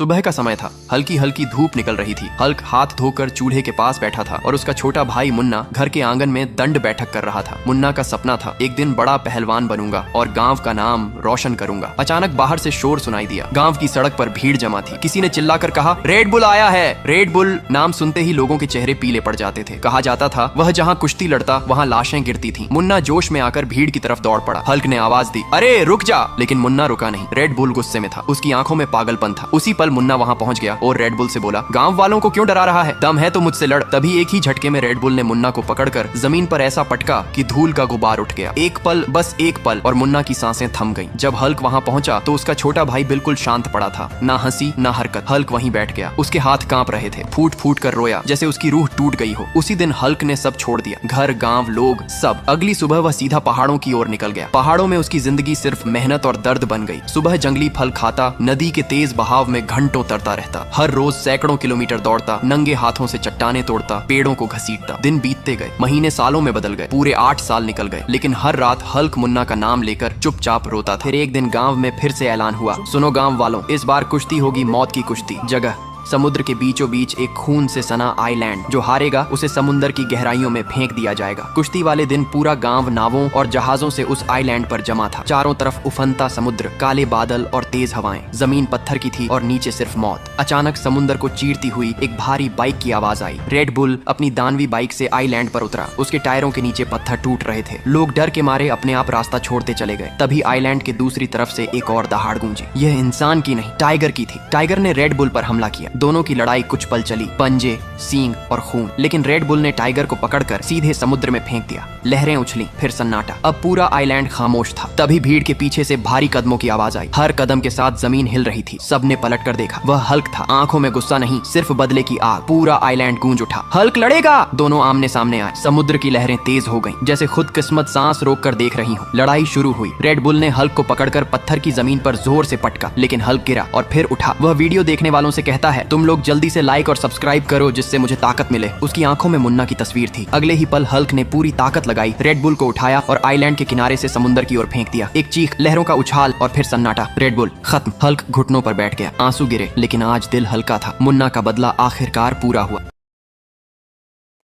सुबह का समय था। हल्की हल्की धूप निकल रही थी। हल्क हाथ धोकर चूल्हे के पास बैठा था और उसका छोटा भाई मुन्ना घर के आंगन में दंड बैठक कर रहा था। मुन्ना का सपना था, एक दिन बड़ा पहलवान बनूंगा और गांव का नाम रोशन करूंगा। अचानक बाहर से शोर सुनाई दिया। गांव की सड़क पर भीड़ जमा थी। किसी ने चिल्लाकर कहा, रेड बुल आया है। रेड बुल नाम सुनते ही लोगों के चेहरे पीले पड़ जाते थे। कहा जाता था वह जहाँ कुश्ती लड़ता वहाँ लाशें गिरती थी। मुन्ना जोश में आकर भीड़ की तरफ दौड़ पड़ा। हल्क ने आवाज दी, अरे रुक जा, लेकिन मुन्ना रुका नहीं। रेड बुल गुस्से में था, उसकी आंखों में पागलपन था। उसी पल मुन्ना वहाँ पहुंच गया और रेड बुल से बोला, गांव वालों को क्यों डरा रहा है? दम है तो मुझसे लड़। तभी एक ही झटके में रेड बुल ने मुन्ना को पकड़कर जमीन पर ऐसा पटका कि धूल का गुबार उठ गया। एक पल, बस एक पल, और मुन्ना की सांसें थम गईं। जब हल्क वहां पहुंचा तो उसका छोटा भाई बिल्कुल शांत पड़ा था, ना हंसी ना हरकत। हल्क वहीं बैठ गया। उसके हाथ कांप रहे थे। फूट फूट कर रोया जैसे उसकी रूह टूट गई हो। उसी दिन हल्क ने सब छोड़ दिया, घर, गांव, लोग, सब। अगली सुबह वह सीधा पहाड़ों की ओर निकल गया। पहाड़ों में उसकी जिंदगी सिर्फ मेहनत और दर्द बन गई। सुबह जंगली फल खाता, नदी के तेज बहाव में घंटों तरता रहता। हर रोज सैकड़ों किलोमीटर दौड़ता, नंगे हाथों से चट्टाने तोड़ता, पेड़ों को घसीटता। दिन बीतते गए, महीने सालों में बदल गए। पूरे 8 साल निकल गए, लेकिन हर रात हल्क मुन्ना का नाम लेकर चुपचाप रोता था। फिर एक दिन गांव में फिर से ऐलान हुआ, सुनो गांव वालों, इस बार कुश्ती होगी, मौत की कुश्ती। जगह समुद्र के बीचों बीच एक खून से सना आइलैंड। जो हारेगा उसे समुद्र की गहराइयों में फेंक दिया जाएगा। कुश्ती वाले दिन पूरा गांव नावों और जहाजों से उस आइलैंड पर जमा था। चारों तरफ उफनता समुद्र, काले बादल और तेज हवाएं। जमीन पत्थर की थी और नीचे सिर्फ मौत। अचानक समुद्र को चीरती हुई एक भारी बाइक की आवाज आई। रेड बुल अपनी दानवी बाइक से आइलैंड पर उतरा। उसके टायरों के नीचे पत्थर टूट रहे थे। लोग डर के मारे अपने आप रास्ता छोड़ते चले गए। तभी आइलैंड के दूसरी तरफ से एक और दहाड़ गूंजी। यह इंसान की नहीं, टाइगर की थी। टाइगर ने रेड बुल पर हमला किया। दोनों की लड़ाई कुछ पल चली, पंजे, सींग और खून। लेकिन रेड बुल ने टाइगर को पकड़कर सीधे समुद्र में फेंक दिया। लहरें उछली, फिर सन्नाटा। अब पूरा आइलैंड खामोश था। तभी भीड़ के पीछे से भारी कदमों की आवाज आई। हर कदम के साथ जमीन हिल रही थी। सबने पलट कर देखा। वह हल्क था। आंखों में गुस्सा नहीं, सिर्फ बदले की आग। पूरा आइलैंड गूंज उठा। हल्क लड़ेगा। दोनों आमने सामने आए। समुद्र की लहरें तेज हो गईं, जैसे खुद किस्मत सांस रोक कर देख रही हो। लड़ाई शुरू हुई। रेड बुल ने हल्क को पकड़कर पत्थर की जमीन पर जोर से पटका, लेकिन हल्क गिरा और फिर उठा। वह वीडियो देखने वालों से कहता है, तुम लोग जल्दी से लाइक और सब्सक्राइब करो जिससे मुझे ताकत मिले। उसकी आंखों में मुन्ना की तस्वीर थी। अगले ही पल हल्क ने पूरी ताकत लगाई, रेड बुल को उठाया और आइलैंड के किनारे से समुद्र की ओर फेंक दिया। एक चीख, लहरों का उछाल और फिर सन्नाटा। रेड बुल खत्म। हल्क घुटनों पर बैठ गया। आंसू गिरे, लेकिन आज दिल हल्का था। मुन्ना का बदला आखिरकार पूरा हुआ।